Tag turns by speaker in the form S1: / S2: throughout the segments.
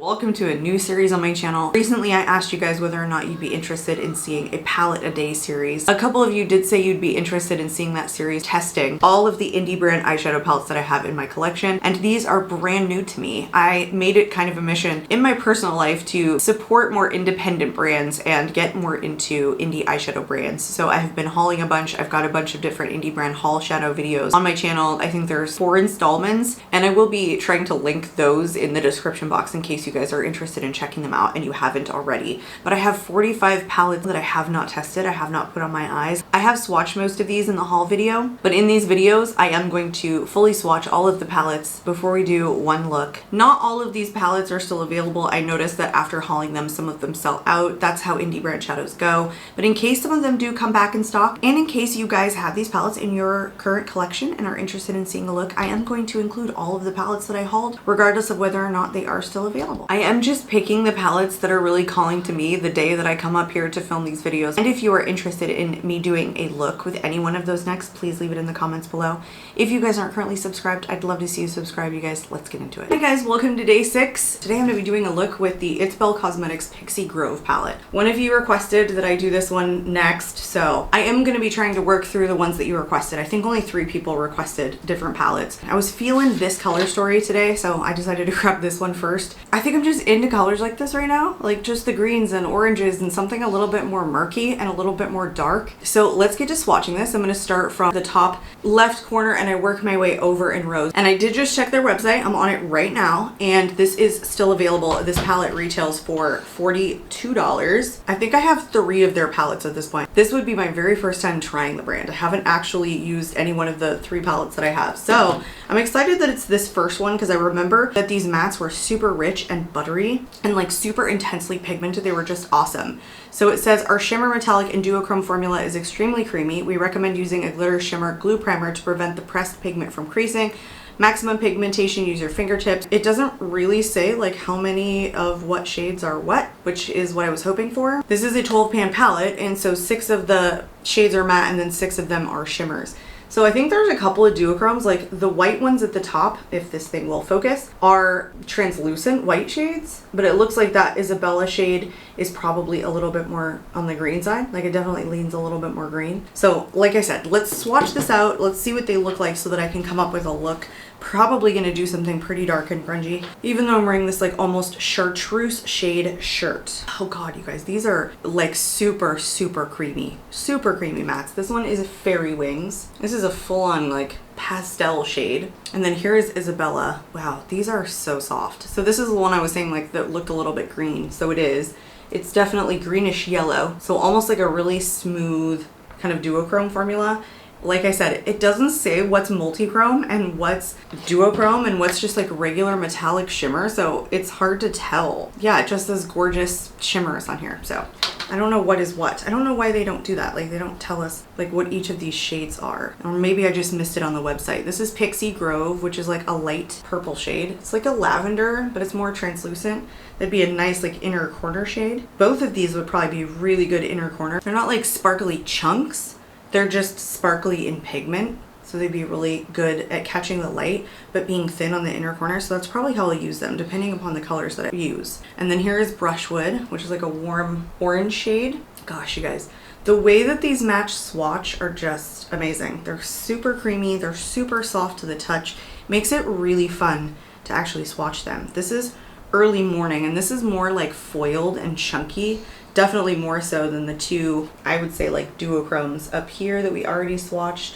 S1: Welcome to a new series on my channel. Recently I asked you guys whether or not you'd be interested in seeing a palette a day series. A couple of you did say you'd be interested in seeing that series testing all of the indie brand eyeshadow palettes that I have in my collection, and these are brand new to me. I made it kind of a mission in my personal life to support more independent brands and get more into indie eyeshadow brands. So I have been hauling a bunch. I've got a bunch of different indie brand haul shadow videos on my channel. I think there's 4 installments, and I will be trying to link those in the description box in case you guys are interested in checking them out and you haven't already. But I have 45 palettes that I have not tested, I have not put on my eyes. I have swatched most of these in the haul video, but in these videos I am going to fully swatch all of the palettes before we do one look. Not all of these palettes are still available. I noticed that after hauling them, some of them sell out. That's how indie brand shadows go. But in case some of them do come back in stock, and in case you guys have these palettes in your current collection and are interested in seeing a look, I am going to include all of the palettes that I hauled, regardless of whether or not they are still available. I am just picking the palettes that are really calling to me the day that I come up here to film these videos. And if you are interested in me doing a look with any one of those next, please leave it in the comments below. If you guys aren't currently subscribed, I'd love to see you subscribe. You guys, let's get into it. Hey guys, welcome to day 6. Today I'm going to be doing a look with the it'sBel Cosmetics Pixie Grove palette. One of you requested that I do this one next, so I am going to be trying to work through the ones that you requested. I think only 3 people requested different palettes. I was feeling this color story today, so I decided to grab this one first. I think I'm just into colors like this right now, like just the greens and oranges and something a little bit more murky and a little bit more dark. So let's get to swatching this. I'm going to start from the top left corner and I work my way over in rows. And I did just check their website. I'm on it right now and this is still available. This palette retails for $42. I think I have 3 of their palettes at this point. This would be my very first time trying the brand. I haven't actually used any one of the 3 palettes that I have. So I'm excited that it's this first one because I remember that these mattes were super rich and buttery and like super intensely pigmented. They were just awesome. So it says our shimmer metallic and duochrome formula is extremely creamy. We recommend using a glitter shimmer glue primer to prevent the pressed pigment from creasing. Maximum pigmentation, use your fingertips. It doesn't really say like how many of what shades are what, which is what I was hoping for. This is a 12-pan palette, and so 6 of the shades are matte and then 6 of them are shimmers. So I think there's a couple of duochromes, like the white ones at the top, if this thing will focus, are translucent white shades, but it looks like that Isabella shade is probably a little bit more on the green side. Like it definitely leans a little bit more green. So like I said, let's swatch this out. Let's see what they look like so that I can come up with a look. Probably gonna do something pretty dark and grungy, even though I'm wearing this like almost chartreuse shade shirt. Oh god, you guys, these are like super creamy mattes. This one is Fairy Wings. This is a full-on like pastel shade. And then here is Isabella. Wow, these are so soft. So this is the one I was saying like that looked a little bit green. So it is. It's definitely greenish yellow. So almost like a really smooth kind of duochrome formula. Like I said, it doesn't say what's multichrome and what's duochrome and what's just like regular metallic shimmer, so it's hard to tell. Yeah, it just says gorgeous shimmers on here, so I don't know what is what. I don't know why they don't do that. Like they don't tell us like what each of these shades are. Or maybe I just missed it on the website. This is Pixie Grove, which is like a light purple shade. It's like a lavender, but it's more translucent. That'd be a nice like inner corner shade. Both of these would probably be really good inner corner. They're not like sparkly chunks. They're just sparkly in pigment, so they'd be really good at catching the light, but being thin on the inner corner. So that's probably how I'll use them, depending upon the colors that I use. And then here is Brushwood, which is like a warm orange shade. Gosh, you guys, the way that these match swatch are just amazing. They're super creamy, they're super soft to the touch. Makes it really fun to actually swatch them. This is Early Morning, and this is more like foiled and chunky. Definitely more so than the 2, I would say like duochromes up here that we already swatched.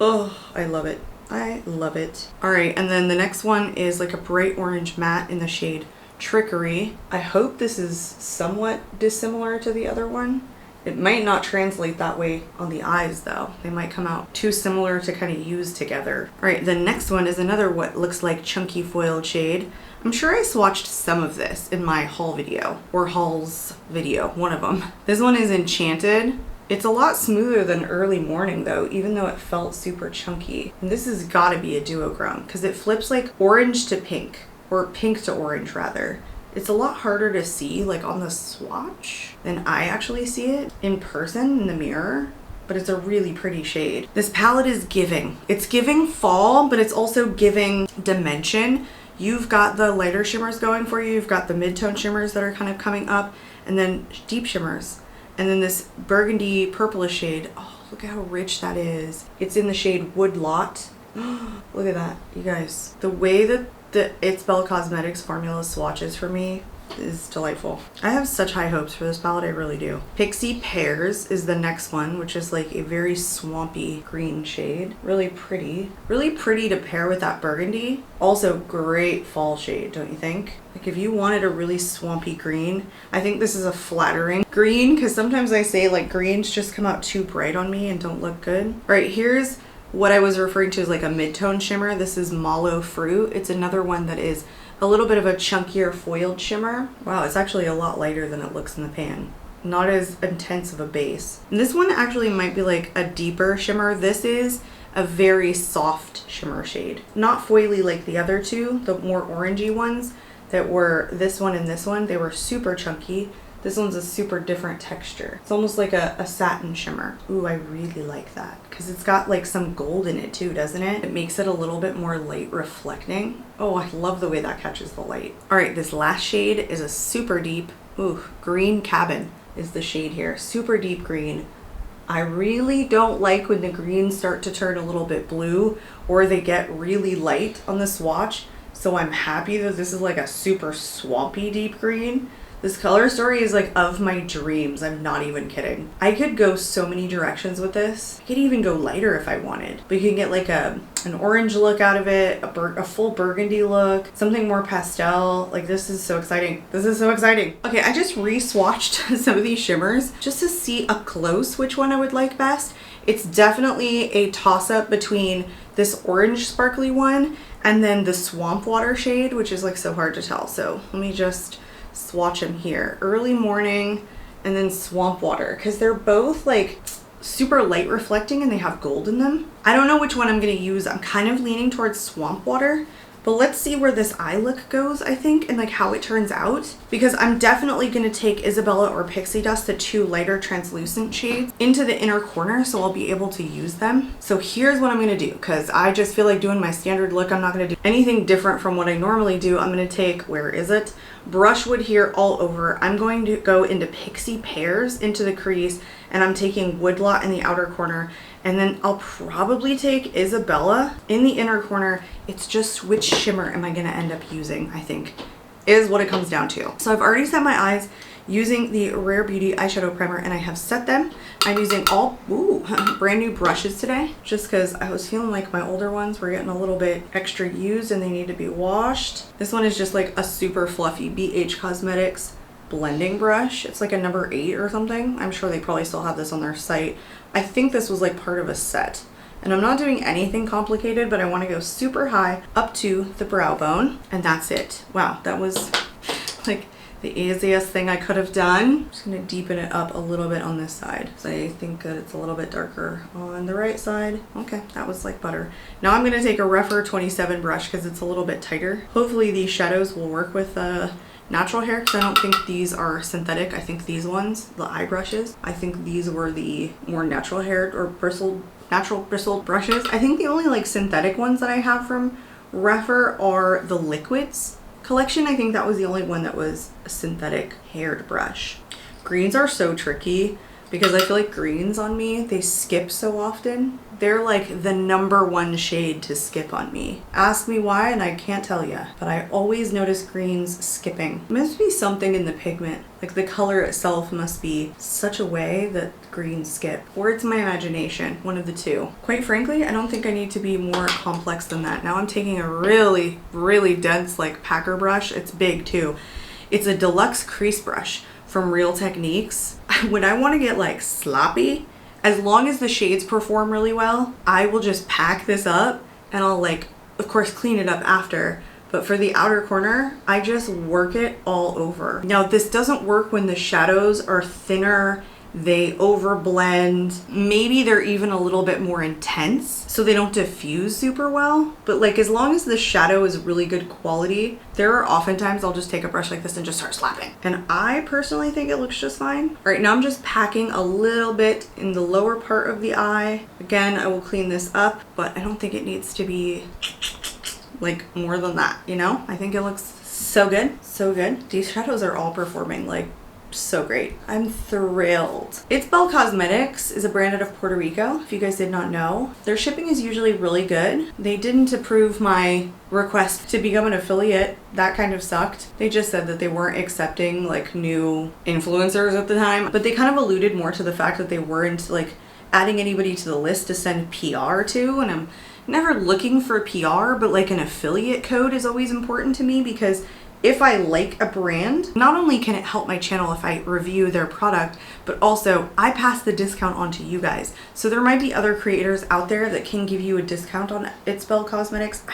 S1: Oh, I love it. I love it. All right, and then the next one is like a bright orange matte in the shade Trickery. I hope this is somewhat dissimilar to the other one. It might not translate that way on the eyes though. They might come out too similar to kind of use together. All right, the next one is another what looks like chunky foiled shade. I'm sure I swatched some of this in my haul video, or hauls video, one of them. This one is Enchanted. It's a lot smoother than Early Morning though, even though it felt super chunky. And this has gotta be a duochrome because it flips like orange to pink, or pink to orange rather. It's a lot harder to see like on the swatch than I actually see it in person in the mirror, but it's a really pretty shade. This palette is giving. It's giving fall, but it's also giving dimension you've got the lighter shimmers going for you. You've got the mid-tone shimmers that are kind of coming up, and then deep shimmers. And then this burgundy purplish shade. Oh, look at how rich that is. It's in the shade Woodlot. Look at that, you guys. The way that the it'sBel Cosmetics formula swatches for me is delightful. I have such high hopes for this palette, I really do. Pixie Pears is the next one, which is like a very swampy green shade. Really pretty. Really pretty to pair with that burgundy. Also great fall shade, don't you think? Like if you wanted a really swampy green, I think this is a flattering green, because sometimes I say like greens just come out too bright on me and don't look good. All right, here's what I was referring to as like a mid-tone shimmer. This is Mallow Fruit. It's another one that is a little bit of a chunkier foiled shimmer. Wow, it's actually a lot lighter than it looks in the pan. Not as intense of a base. And this one actually might be like a deeper shimmer. This is a very soft shimmer shade. Not foily like the other two, the more orangey ones that were this one and this one. They were super chunky. This one's a super different texture. It's almost like a satin shimmer. Ooh, I really like that because it's got like some gold in it too, doesn't it? It makes it a little bit more light reflecting. Oh, I love the way that catches the light. All right, this last shade is a super deep, ooh, Green Cabin is the shade here. Super deep green. I really don't like when the greens start to turn a little bit blue or they get really light on the swatch. So I'm happy that this is like a super swampy deep green. This color story is like of my dreams. I'm not even kidding. I could go so many directions with this. I could even go lighter if I wanted. But you can get like an orange look out of it, a full burgundy look, something more pastel. Like this is so exciting. This is so exciting. Okay, I just re-swatched some of these shimmers just to see up close which one I would like best. It's definitely a toss-up between this orange sparkly one and then the Swamp Water shade, which is like so hard to tell. So let me just swatch them here. Early Morning and then Swamp Water, because they're both like super light reflecting and they have gold in them. I don't know which one I'm going to use. I'm kind of leaning towards Swamp Water, but let's see where this eye look goes, I think, and like how it turns out, because I'm definitely going to take Isabella or Pixie Dust, the two lighter translucent shades, into the inner corner so I'll be able to use them. So here's what I'm going to do, because I just feel like doing my standard look. I'm not going to do anything different from what I normally do. I'm going to take, where is it? Brushwood here all over. I'm going to go into Pixie Pears into the crease, and I'm taking Woodlot in the outer corner, and then I'll probably take Isabella in the inner corner. It's just which shimmer am I going to end up using, I think, is what it comes down to. So I've already set my eyes using the Rare Beauty eyeshadow primer, and I have set them. I'm using all brand new brushes today, just because I was feeling like my older ones were getting a little bit extra used and they need to be washed. This one is just like a super fluffy BH Cosmetics blending brush. It's like a number 8 or something. I'm sure they probably still have this on their site. I think this was like part of a set. And I'm not doing anything complicated, but I want to go super high up to the brow bone, and that's it. Wow, that was like the easiest thing I could have done. I'm just going to deepen it up a little bit on this side, so I think that it's a little bit darker on the right side. Okay, that was like butter. Now I'm going to take a Rephr 27 brush because it's a little bit tighter. Hopefully these shadows will work with natural hair, because I don't think these are synthetic. I think these ones, the eye brushes, I think these were the more natural haired or natural bristled brushes. I think the only like synthetic ones that I have from Rephr are the liquids collection. I think that was the only one that was a synthetic haired brush. Greens are so tricky because I feel like greens on me, they skip so often. They're like the #1 shade to skip on me. Ask me why and I can't tell you, but I always notice greens skipping. It must be something in the pigment. Like the color itself must be such a way that greens skip. Or it's my imagination, one of the two. Quite frankly, I don't think I need to be more complex than that. Now I'm taking a really, really dense like packer brush. It's big too. It's a deluxe crease brush from Real Techniques. When I want to get like sloppy, as long as the shades perform really well, I will just pack this up and I'll like, of course, clean it up after. But for the outer corner, I just work it all over. Now this doesn't work when the shadows are thinner, they overblend. Maybe they're even a little bit more intense, so they don't diffuse super well. But like as long as the shadow is really good quality, there are oftentimes I'll just take a brush like this and just start slapping. And I personally think it looks just fine. All right, now I'm just packing a little bit in the lower part of the eye. Again, I will clean this up, but I don't think it needs to be like more than that, you know? I think it looks so good. So good. These shadows are all performing like so great. I'm thrilled. it'sBel Cosmetics is a brand out of Puerto Rico, if you guys did not know. Their shipping is usually really good. They didn't approve my request to become an affiliate. That kind of sucked. They just said that they weren't accepting like new influencers at the time, but they kind of alluded more to the fact that they weren't like adding anybody to the list to send PR to, and I'm never looking for PR, but like an affiliate code is always important to me, because if I like a brand, not only can it help my channel if I review their product, but also I pass the discount on to you guys. So there might be other creators out there that can give you a discount on it'sBel Cosmetics.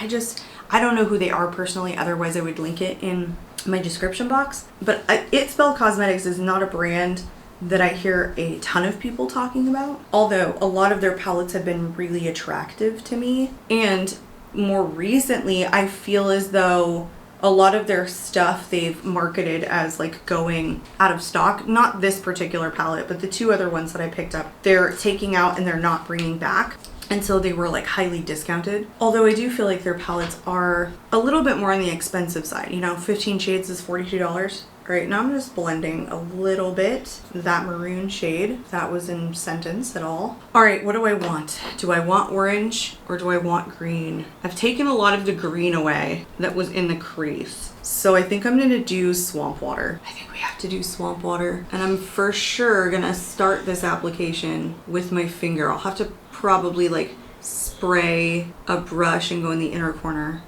S1: I don't know who they are personally, otherwise I would link it in my description box. But it'sBel Cosmetics is not a brand that I hear a ton of people talking about, although a lot of their palettes have been really attractive to me. And more recently, I feel as though a lot of their stuff they've marketed as like going out of stock. Not this particular palette, but the two other ones that I picked up, they're taking out and they're not bringing back. And so they were like highly discounted. Although I do feel like their palettes are a little bit more on the expensive side. You know, 15 shades is $42. Right now I'm just blending a little bit that maroon shade. That was in sentence at all. All right, what do I want? Do I want orange or do I want green? I've taken a lot of the green away that was in the crease. So I think I'm gonna do Swamp Water. I think we have to do Swamp Water. And I'm for sure gonna start this application with my finger. I'll have to probably like spray a brush and go in the inner corner.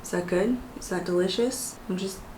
S1: Is that good? Is that delicious?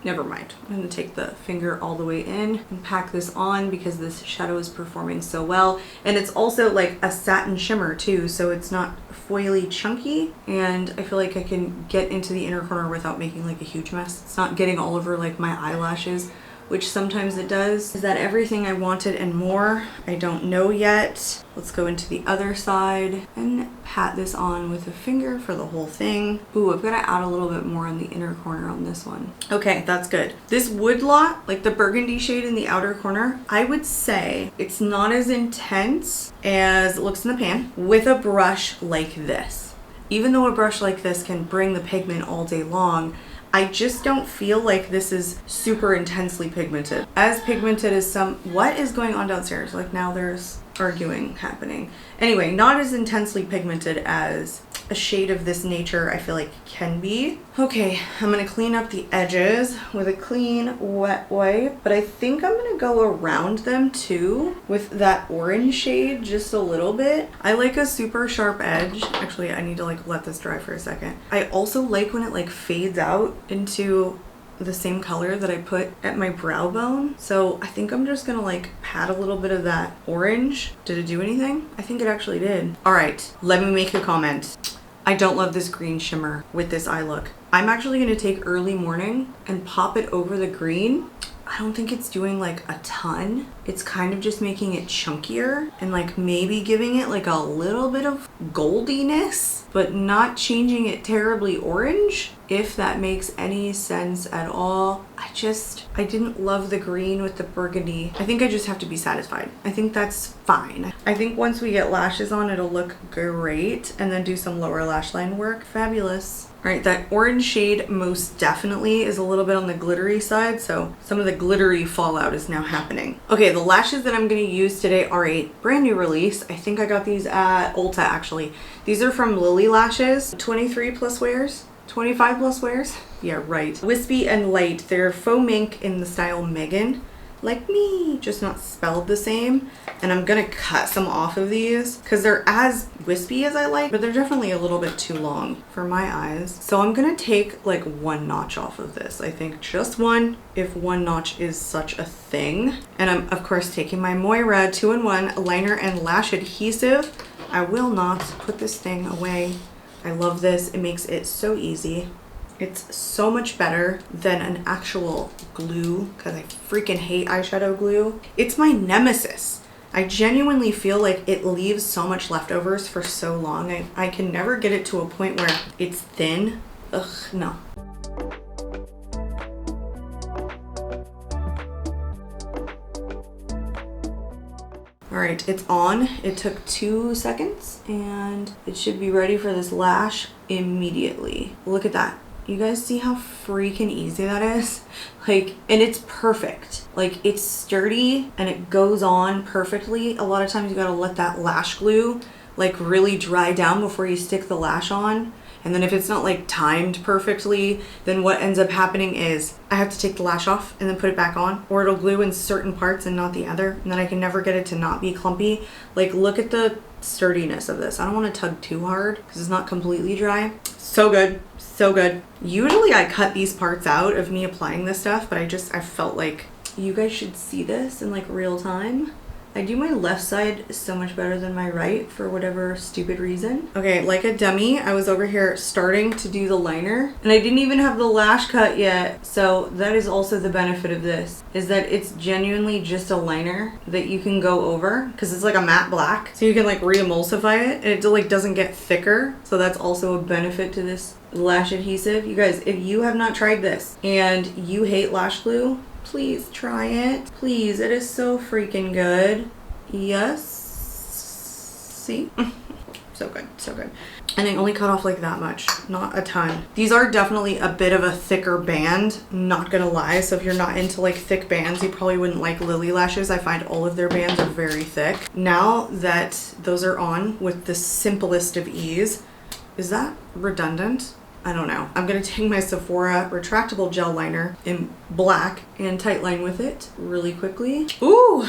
S1: Never mind. I'm gonna take the finger all the way in and pack this on because this shadow is performing so well. And it's also like a satin shimmer too, so it's not foily chunky. And I feel like I can get into the inner corner without making like a huge mess. It's not getting all over like my eyelashes, which sometimes it does. Is that everything I wanted and more? I don't know yet. Let's go into the other side and pat this on with a finger for the whole thing. Ooh, I've got to add a little bit more on the inner corner on this one. Okay, that's good. This Woodlot, like the burgundy shade in the outer corner, I would say it's not as intense as it looks in the pan with a brush like this. Even though a brush like this can bring the pigment all day long, I just don't feel like this is super intensely pigmented. As pigmented as what is going on downstairs? Like now there's arguing happening. Anyway, not as intensely pigmented as a shade of this nature I feel like can be. Okay, I'm gonna clean up the edges with a clean wet wipe, but I think I'm gonna go around them too with that orange shade just a little bit. I like a super sharp edge. Actually, I need to like let this dry for a second. I also like when it like fades out into the same color that I put at my brow bone. So I think I'm just gonna like pat a little bit of that orange. Did it do anything? I think it actually did. All right, let me make a comment. I don't love this green shimmer with this eye look. I'm actually gonna take Early Morning and pop it over the green. I don't think it's doing like a ton. It's kind of just making it chunkier and like maybe giving it like a little bit of goldiness, but not changing it terribly orange, if that makes any sense at all. I didn't love the green with the burgundy. I think I just have to be satisfied. I think that's fine. I think once we get lashes on, it'll look great, and then do some lower lash line work. Fabulous. All right, that orange shade most definitely is a little bit on the glittery side, so some of the glittery fallout is now happening. Okay, the lashes that I'm gonna use today are a brand new release. I think I got these at Ulta actually. These are from Lily Lashes, 23 plus wears. 25 plus wears? Yeah, right. Wispy and light. They're faux mink in the style Megan. Like me, just not spelled the same. And I'm gonna cut some off of these because they're as wispy as I like, but they're definitely a little bit too long for my eyes. So I'm gonna take like one notch off of this. I think just one, if one notch is such a thing. And I'm of course taking my Moira 2-in-1 liner and lash adhesive. I will not put this thing away. I love this. It makes it so easy. It's so much better than an actual glue because I freaking hate eyeshadow glue. It's my nemesis. I genuinely feel like it leaves so much leftovers for so long. I can never get it to a point where it's thin. Ugh, no. All right, it's on. It took 2 seconds and it should be ready for this lash immediately. Look at that. You guys see how freaking easy that is? Like, and it's perfect. Like, it's sturdy and it goes on perfectly. A lot of times you gotta let that lash glue like really dry down before you stick the lash on. And then if it's not like timed perfectly, then what ends up happening is I have to take the lash off and then put it back on, or it'll glue in certain parts and not the other. And then I can never get it to not be clumpy. Like, look at the sturdiness of this. I don't want to tug too hard because it's not completely dry. So good. So good. Usually I cut these parts out of me applying this stuff, but I felt like you guys should see this in like real time. I do my left side so much better than my right for whatever stupid reason. Okay, like a dummy, I was over here starting to do the liner and I didn't even have the lash cut yet. So that is also the benefit of this, is that it's genuinely just a liner that you can go over because it's like a matte black. So you can like re-emulsify it and it like doesn't get thicker. So that's also a benefit to this lash adhesive. You guys, if you have not tried this and you hate lash glue, please try it. Please, it is so freaking good. Yes. See? So good, so good. And I only cut off like that much, not a ton. These are definitely a bit of a thicker band, not gonna lie. So if you're not into like thick bands, you probably wouldn't like Lily Lashes. I find all of their bands are very thick. Now that those are on with the simplest of ease, is that redundant? I don't know. I'm gonna take my Sephora retractable gel liner in black and tight line with it really quickly. Ooh,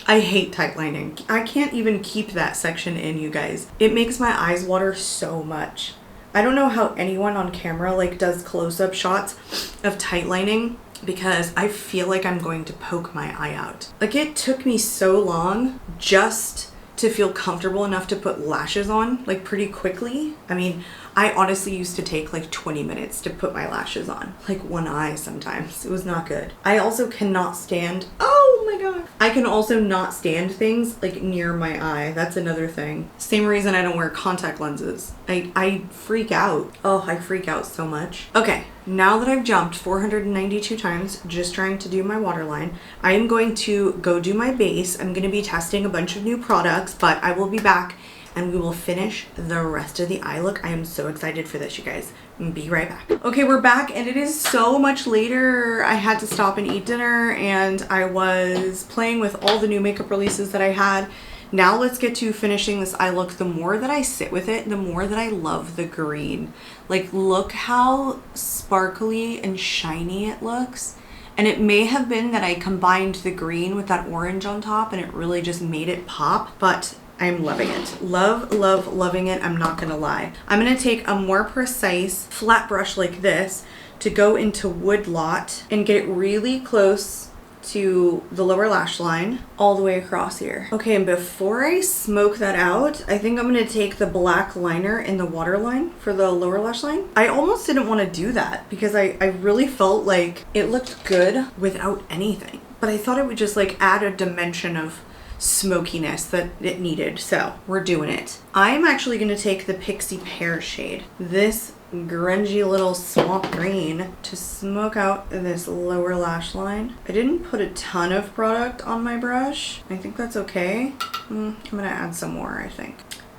S1: I hate tight lining. I can't even keep that section in, you guys. It makes my eyes water so much. I don't know how anyone on camera like does close-up shots of tight lining because I feel like I'm going to poke my eye out. Like, it took me so long just to feel comfortable enough to put lashes on like pretty quickly. I mean, I honestly used to take like 20 minutes to put my lashes on, like one eye sometimes. It was not good. I also cannot stand, oh my god. I can also not stand things like near my eye. That's another thing. Same reason I don't wear contact lenses. I freak out. Oh, I freak out so much. Okay, now that I've jumped 492 times just trying to do my waterline, I am going to go do my base. I'm gonna be testing a bunch of new products, but I will be back and we will finish the rest of the eye look. I am so excited for this, you guys. Be right back. Okay, we're back and it is so much later. I had to stop and eat dinner and I was playing with all the new makeup releases that I had. Now let's get to finishing this eye look. The more that I sit with it, the more that I love the green. Like, look how sparkly and shiny it looks. And it may have been that I combined the green with that orange on top and it really just made it pop, but I'm loving it. Love, love, loving it. I'm not gonna lie. I'm gonna take a more precise flat brush like this to go into Woodlot and get it really close to the lower lash line all the way across here. Okay, and before I smoke that out, I think I'm gonna take the black liner in the waterline for the lower lash line. I almost didn't want to do that because I really felt like it looked good without anything. But I thought it would just like add a dimension of smokiness that it needed, so we're doing it. I'm actually going to take the Pixie Pear shade, this grungy little swamp green, to smoke out this lower lash line. I didn't put a ton of product on my brush. I think that's okay. I'm gonna add some more, I think.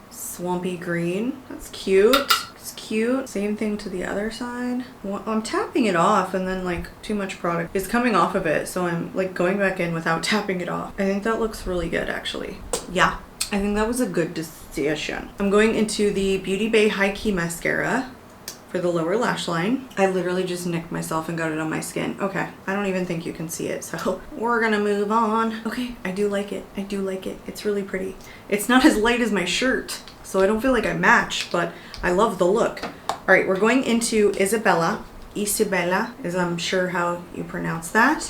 S1: Swampy green, that's cute. Cute. Same thing to the other side. Well, I'm tapping it off and then like too much product is coming off of it, so I'm like going back in without tapping it off. I think that looks really good actually. Yeah, I think that was a good decision. I'm going into the Beauty Bay High Key Mascara for the lower lash line. I literally just nicked myself and got it on my skin. Okay, I don't even think you can see it, so we're gonna move on. Okay, I do like it. I do like it. It's really pretty. It's not as light as my shirt, so I don't feel like I match, but I love the look. All right, we're going into Isabella. Isabella is, I'm sure how you pronounce that.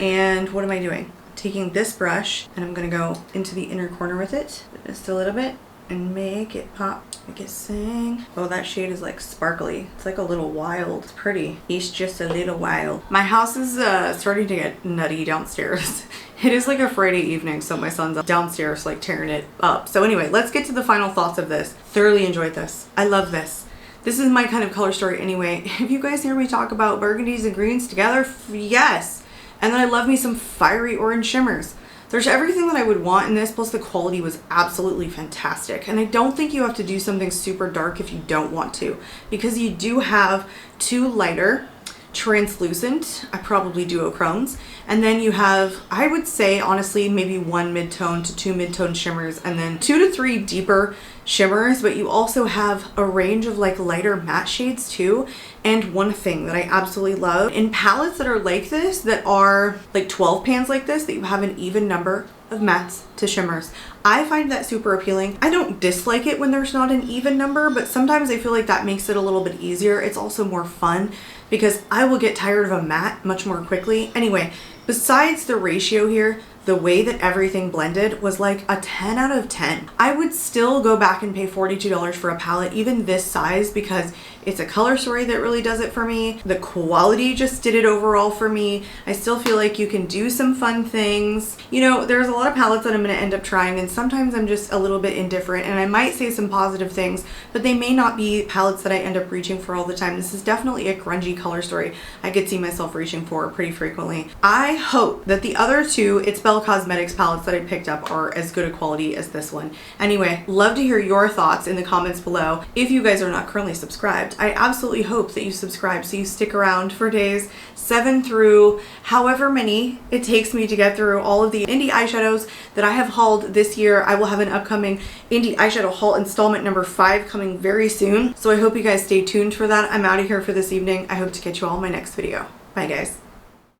S1: And what am I doing? Taking this brush and I'm gonna go into the inner corner with it just a little bit and make it pop, make it sing. Oh, that shade is like sparkly. It's like a little wild. It's pretty. It's just a little wild. My house is starting to get nutty downstairs. It is like a Friday evening, so my son's downstairs like tearing it up. So anyway, let's get to the final thoughts of this. Thoroughly enjoyed this. I love this. This is my kind of color story anyway. If you guys hear me talk about burgundies and greens together, yes. And then I love me some fiery orange shimmers. There's everything that I would want in this, plus the quality was absolutely fantastic. And I don't think you have to do something super dark if you don't want to, because you do have two lighter translucent, I probably duochromes, and then you have, I would say honestly, maybe one mid-tone to two mid-tone shimmers, and then 2 to 3 deeper shimmers, but you also have a range of like lighter matte shades too. And one thing that I absolutely love in palettes that are like this, that are like 12 pans like this, that you have an even number of mattes to shimmers. I find that super appealing. I don't dislike it when there's not an even number, but sometimes I feel like that makes it a little bit easier. It's also more fun because I will get tired of a matte much more quickly. Anyway, besides the ratio here, the way that everything blended was like a 10 out of 10. I would still go back and pay $42 for a palette, even this size, because it's a color story that really does it for me. The quality just did it overall for me. I still feel like you can do some fun things. You know, there's a lot of palettes that I'm gonna end up trying, and sometimes I'm just a little bit indifferent, and I might say some positive things, but they may not be palettes that I end up reaching for all the time. This is definitely a grungy color story I could see myself reaching for pretty frequently. I hope that the other two it'sBel Cosmetics palettes that I picked up are as good a quality as this one. Anyway, love to hear your thoughts in the comments below. If you guys are not currently subscribed, I absolutely hope that you subscribe so you stick around for days 7 through however many it takes me to get through all of the indie eyeshadows that I have hauled this year. I will have an upcoming indie eyeshadow haul installment number 5 coming very soon. So I hope you guys stay tuned for that. I'm out of here for this evening. I hope to catch you all in my next video. Bye guys.